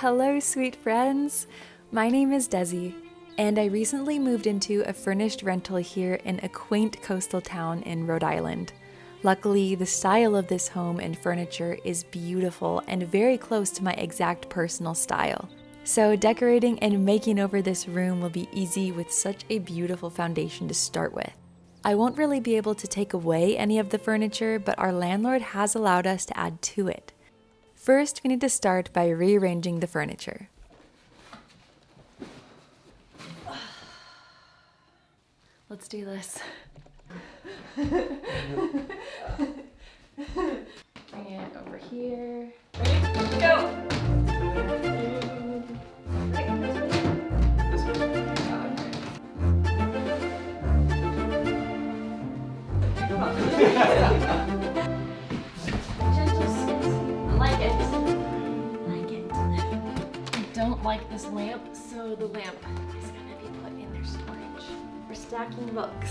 Hello, sweet friends. My name is Desi, and I recently moved into a furnished rental here in a quaint coastal town in Rhode Island. Luckily, the style of this home and furniture is beautiful and very close to my exact personal style. So decorating and making over this room will be easy with such a beautiful foundation to start with. I won't really be able to take away any of the furniture, but our landlord has allowed us to add to it. First, we need to start by rearranging the furniture. Let's do this. Bring it over here. Ready? Go! Like this lamp, so the lamp is gonna be put in their storage. We're stacking books.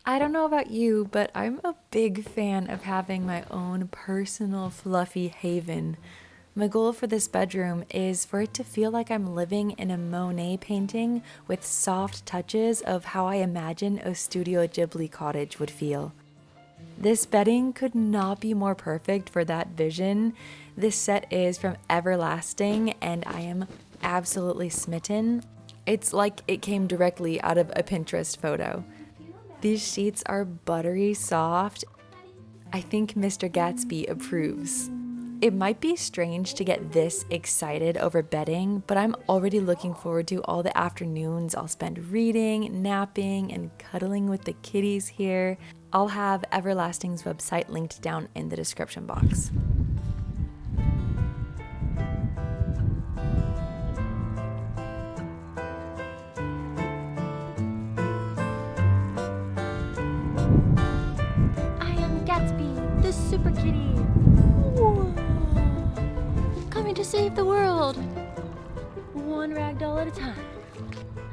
I don't know about you, but I'm a big fan of having my own personal fluffy haven. My goal for this bedroom is for it to feel like I'm living in a Monet painting with soft touches of how I imagine a Studio Ghibli cottage would feel. This bedding could not be more perfect for that vision. This set is from Everlasting and I am absolutely smitten. It's like it came directly out of a Pinterest photo. These sheets are buttery soft. I think Mr. Gatsby approves. It might be strange to get this excited over bedding, but I'm already looking forward to all the afternoons I'll spend reading, napping, and cuddling with the kitties here. I'll have Everlasting's website linked down in the description box. Super kitty. Whoa. Coming to save the world. One ragdoll at a time.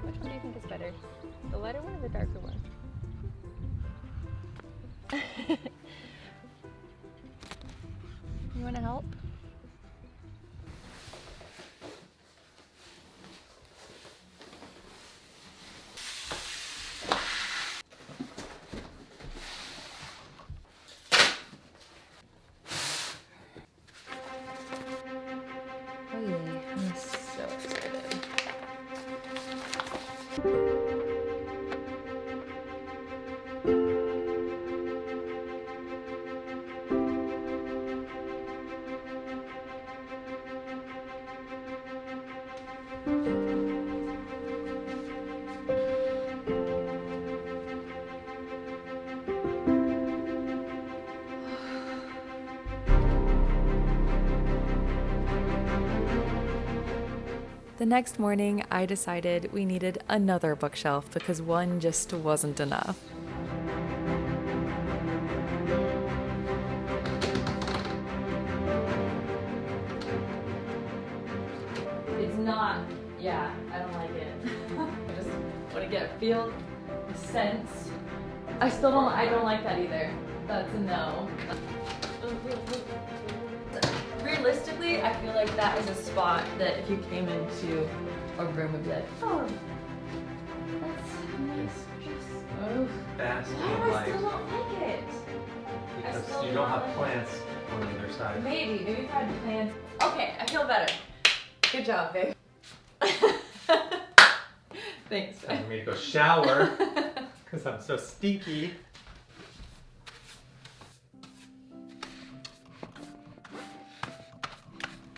Which one do you think is better? The lighter one or the darker one? You want to help? I'm so excited. The next morning, I decided we needed another bookshelf because one just wasn't enough. It's not, yeah, I don't like it. I just want to get feel, sense. I don't like that either. That's a no. Realistically, I feel like that is a spot that if you came into a room would be like, oh, that's nice. Oh, fast why and do I light. still not like it? Because you don't have plants on either side. Maybe if I had plants. Okay, I feel better. Good job, babe. Thanks, babe. Time for me to go shower because I'm so stinky.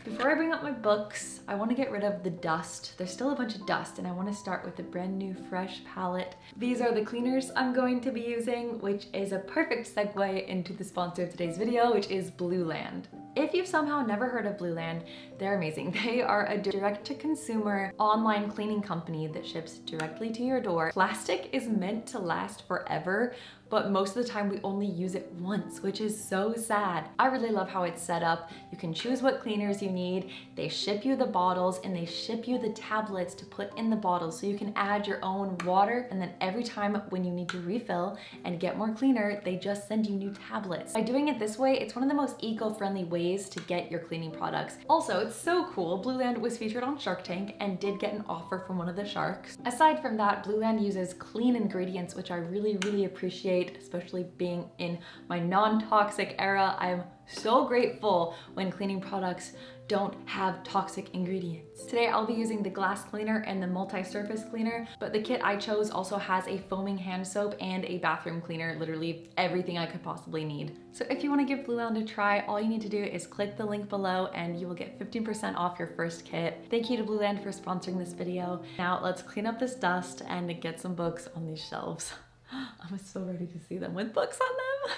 Before I bring up my books, I want to get rid of the dust. There's still a bunch of dust and I want to start with a brand new fresh palette. These are the cleaners I'm going to be using, which is a perfect segue into the sponsor of today's video, which is Blueland. If you've somehow never heard of Blueland, they're amazing. They are a direct-to-consumer online cleaning company that ships directly to your door. Plastic is meant to last forever, but most of the time we only use it once, which is so sad. I really love how it's set up. You can choose what cleaners you need. They ship you the bottles and they ship you the tablets to put in the bottles so you can add your own water, and then every time when you need to refill and get more cleaner, they just send you new tablets. By doing it this way, it's one of the most eco-friendly ways to get your cleaning products. Also, it's so cool. Blueland was featured on Shark Tank and did get an offer from one of the sharks. Aside from that, Blueland uses clean ingredients, which I really appreciate, especially being in my non-toxic era. I'm so grateful when cleaning products don't have toxic ingredients. Today I'll be using the glass cleaner and the multi-surface cleaner, but the kit I chose also has a foaming hand soap and a bathroom cleaner, literally everything I could possibly need. So if you want to give Blueland a try, all you need to do is click the link below and you will get 15% off your first kit. Thank you to Blueland for sponsoring this video. Now let's clean up this dust and get some books on these shelves. I'm so ready to see them with books on them.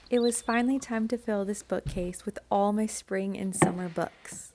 It was finally time to fill this bookcase with all my spring and summer books.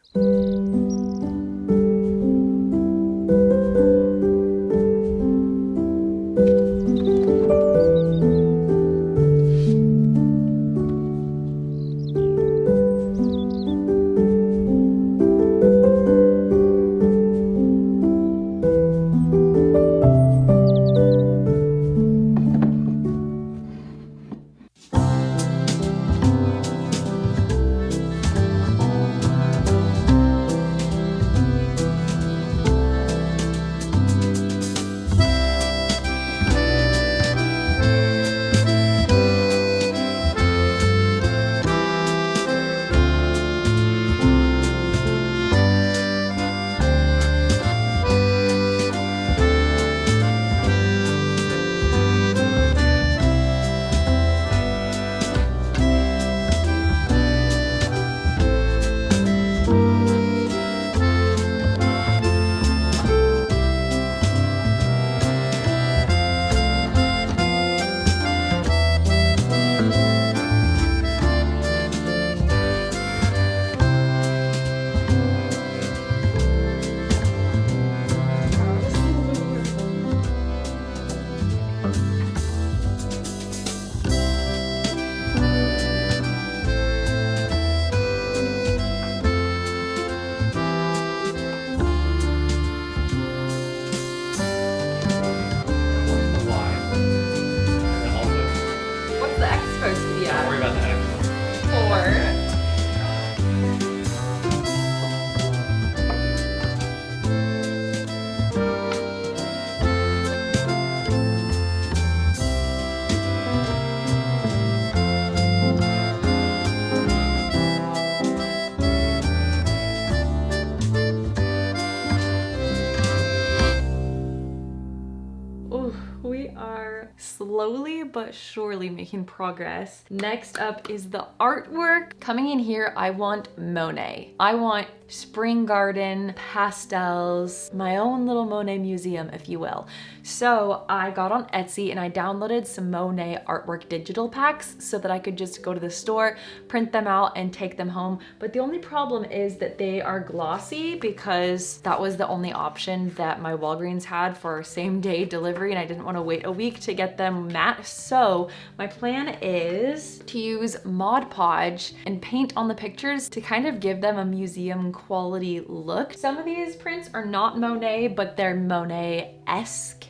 slowly but surely making progress. Next up is the artwork. Coming in here, I want Monet. I want spring garden, pastels, my own little Monet museum, if you will. So I got on Etsy and I downloaded some Monet artwork digital packs so that I could just go to the store, print them out and take them home. But the only problem is that they are glossy because that was the only option that my Walgreens had for same day delivery and I didn't want to wait a week to get them matte. So my plan is to use Mod Podge and paint on the pictures to kind of give them a museum quality look. Some of these prints are not Monet, but they're Monet-esque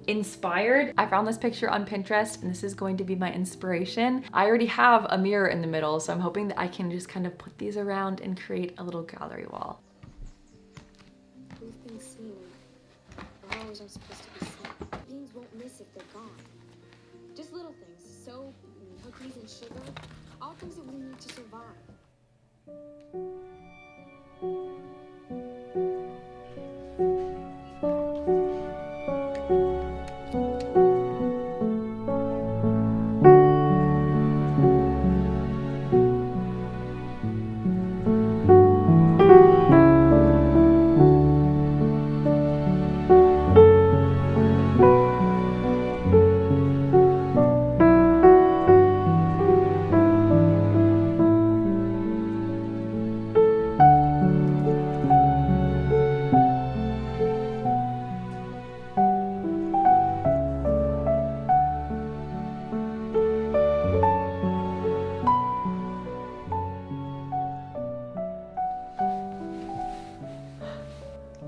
inspired. I found this picture on Pinterest and this is going to be my inspiration. I already have a mirror in the middle, so I'm hoping that I can just kind of put these around and create a little gallery wall. We've been seen. Flowers are supposed to be seen. Beings won't miss if they're gone. Just little things, soap, and cookies and sugar, all things that we need to survive.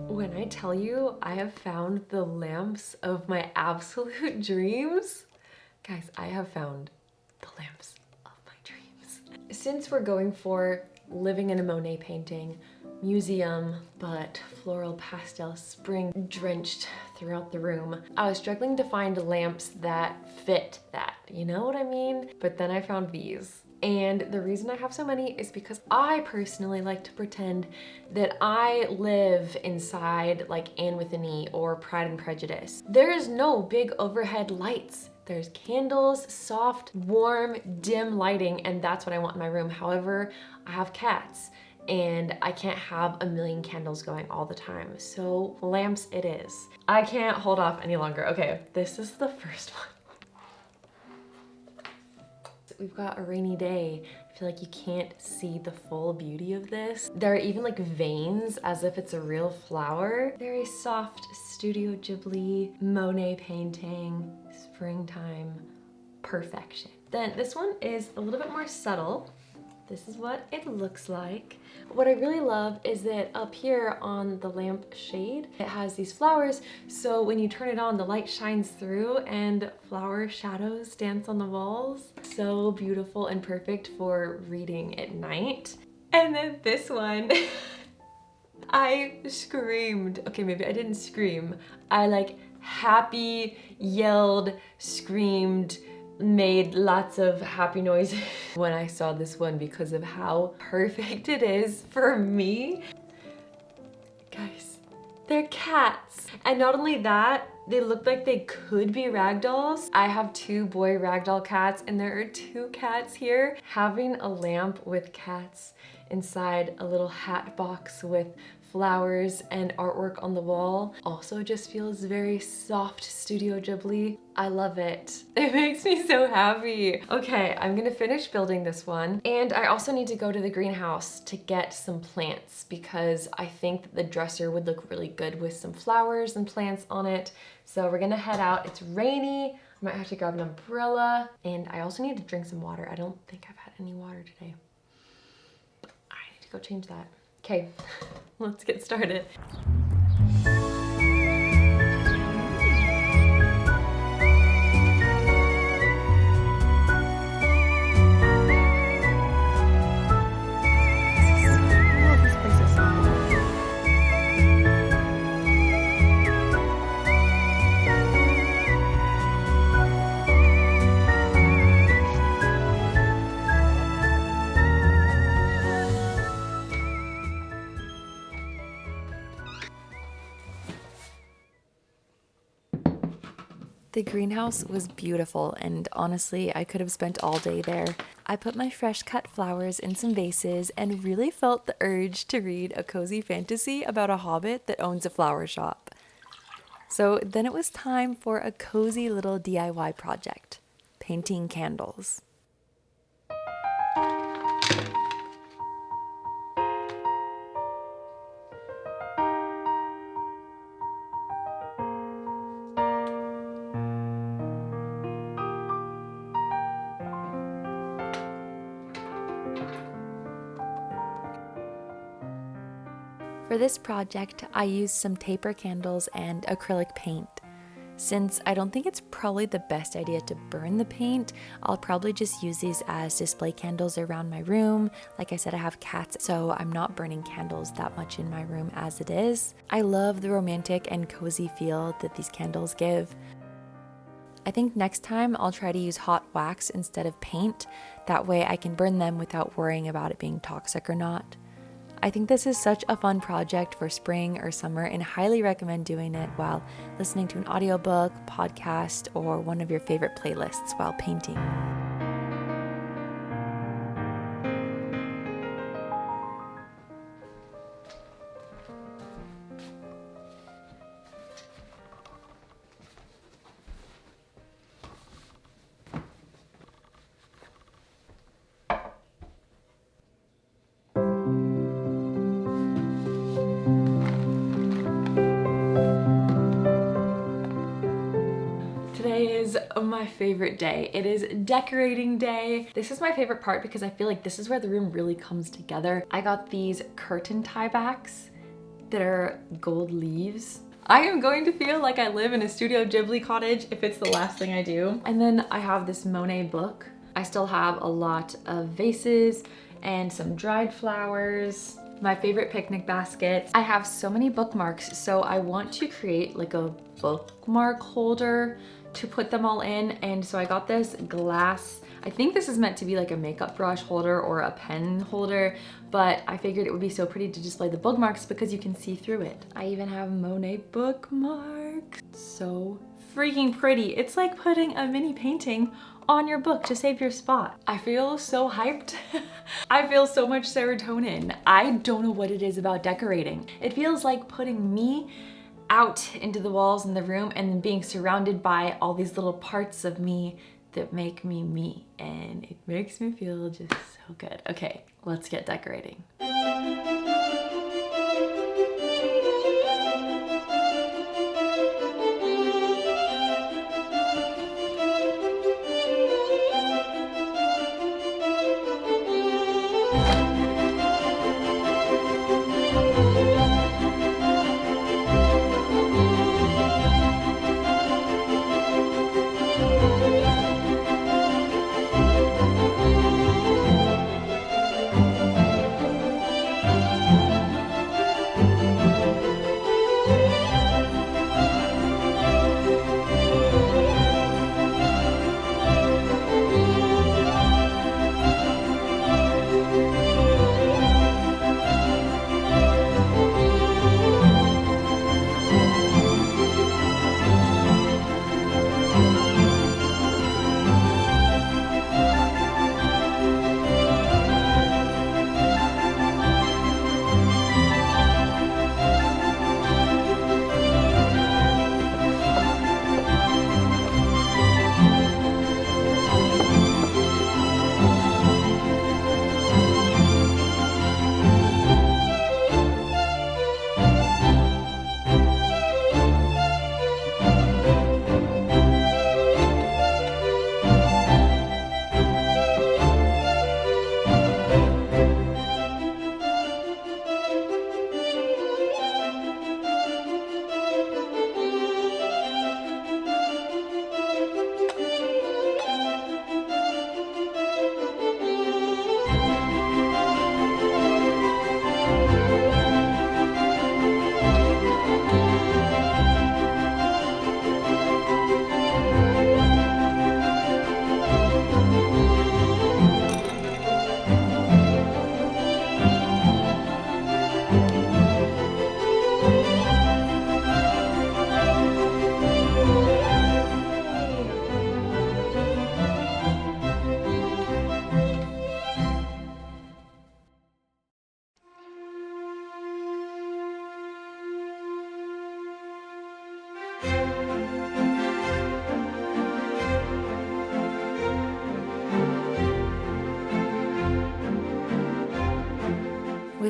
When I tell you I have found the lamps of my absolute dreams, guys, I have found the lamps of my dreams. Since we're going for living in a Monet painting, museum, but floral pastel spring drenched throughout the room, I was struggling to find lamps that fit that, you know what I mean? But then I found these. And the reason I have so many is because I personally like to pretend that I live inside like Anne with an E or Pride and Prejudice. There is no big overhead lights. There's candles, soft, warm, dim lighting, and that's what I want in my room. However, I have cats and I can't have a million candles going all the time. So lamps it is. I can't hold off any longer. Okay, this is the first one. We've got a rainy day. I feel like you can't see the full beauty of this. There are even like veins as if it's a real flower. Very soft Studio Ghibli Monet painting, springtime perfection. Then this one is a little bit more subtle. This is what it looks like. What I really love is that up here on the lamp shade, it has these flowers. So when you turn it on, the light shines through and flower shadows dance on the walls. So beautiful and perfect for reading at night. And then this one, I screamed. Okay, maybe I didn't scream. I like happy, yelled, screamed, made lots of happy noises when I saw this one because of how perfect it is for me. Guys, they're cats. And not only that, they look like they could be ragdolls. I have 2 boy ragdoll cats and there are 2 cats here. Having a lamp with cats inside a little hat box with flowers and artwork on the wall also just feels very soft Studio Ghibli. I love it. It makes me so happy. Okay, I'm gonna finish building this one. And I also need to go to the greenhouse to get some plants because I think that the dresser would look really good with some flowers and plants on it. So we're gonna head out. It's rainy. I might have to grab an umbrella. And I also need to drink some water. I don't think I've had any water today. I need to go change that. Okay, let's get started. The greenhouse was beautiful, and honestly, I could have spent all day there. I put my fresh cut flowers in some vases and really felt the urge to read a cozy fantasy about a hobbit that owns a flower shop. So then it was time for a cozy little DIY project, painting candles. For this project, I used some taper candles and acrylic paint. Since I don't think it's probably the best idea to burn the paint, I'll probably just use these as display candles around my room. Like I said, I have cats, so I'm not burning candles that much in my room as it is. I love the romantic and cozy feel that these candles give. I think next time I'll try to use hot wax instead of paint. That way I can burn them without worrying about it being toxic or not. I think this is such a fun project for spring or summer and highly recommend doing it while listening to an audiobook, podcast, or one of your favorite playlists while painting. Today is my favorite day. It is decorating day. This is my favorite part because I feel like this is where the room really comes together. I got these curtain tiebacks that are gold leaves. I am going to feel like I live in a Studio Ghibli cottage if it's the last thing I do. And then I have this Monet book. I still have a lot of vases and some dried flowers. My favorite picnic baskets. I have so many bookmarks, so I want to create like a bookmark holder to put them all in. And so I got this glass, I think this is meant to be like a makeup brush holder or a pen holder, but I figured it would be so pretty to display the bookmarks because you can see through it. I even have Monet bookmarks. So freaking pretty. It's like putting a mini painting on your book to save your spot. I feel so hyped. I feel so much serotonin. I don't know what it is about decorating. It feels like putting me out into the walls in the room and then being surrounded by all these little parts of me that make me me. And it makes me feel just so good. Okay, let's get decorating.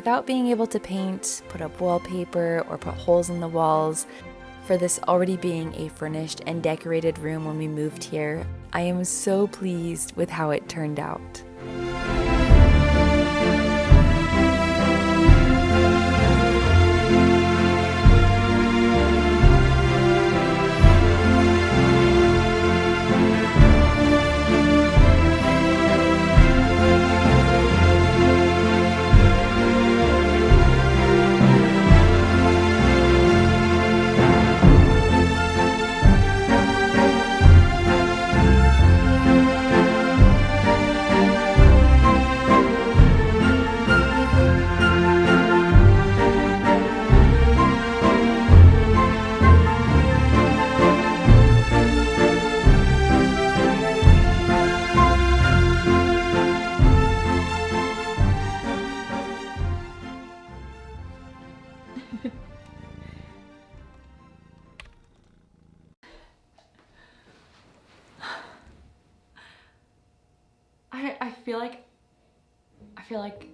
without being able to paint, put up wallpaper, or put holes in the walls, for this already being a furnished and decorated room when we moved here, I am so pleased with how it turned out. I feel like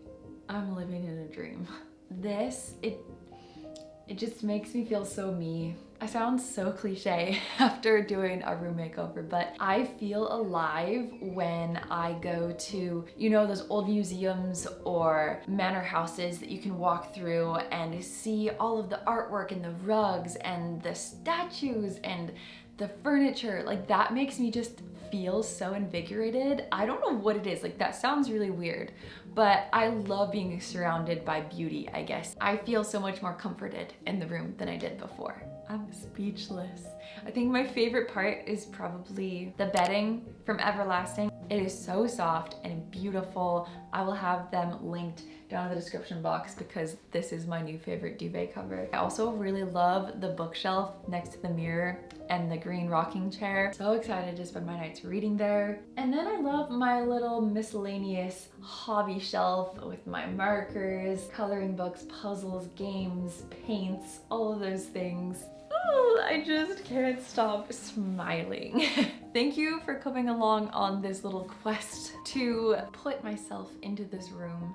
I'm living in a dream. It just makes me feel so me. I sound so cliche after doing a room makeover, but I feel alive when I go to, you know, those old museums or manor houses that you can walk through and see all of the artwork and the rugs and the statues and the furniture. Like, that makes me just feel so invigorated. I don't know what it is, like, that sounds really weird, but I love being surrounded by beauty, I guess. I feel so much more comforted in the room than I did before. I'm speechless. I think my favorite part is probably the bedding from Everlasting. It is so soft and beautiful. I will have them linked down in the description box because this is my new favorite duvet cover. I also really love the bookshelf next to the mirror and the green rocking chair. So excited to spend my nights reading there. And then I love my little miscellaneous hobby shelf with my markers, coloring books, puzzles, games, paints, all of those things. Oh, I just can't stop smiling. Thank you for coming along on this little quest to put myself into this room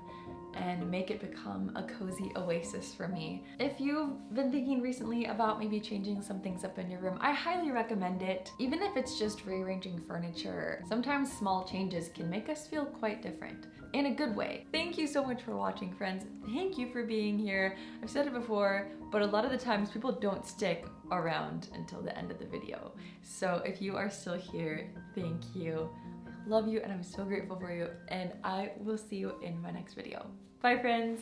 and make it become a cozy oasis for me. If you've been thinking recently about maybe changing some things up in your room, I highly recommend it. Even if it's just rearranging furniture, sometimes small changes can make us feel quite different in a good way. Thank you so much for watching, friends. Thank you for being here. I've said it before, but a lot of the times people don't stick around until the end of the video. So if you are still here, thank you. I love you and I'm so grateful for you, and I will see you in my next video. Bye, friends.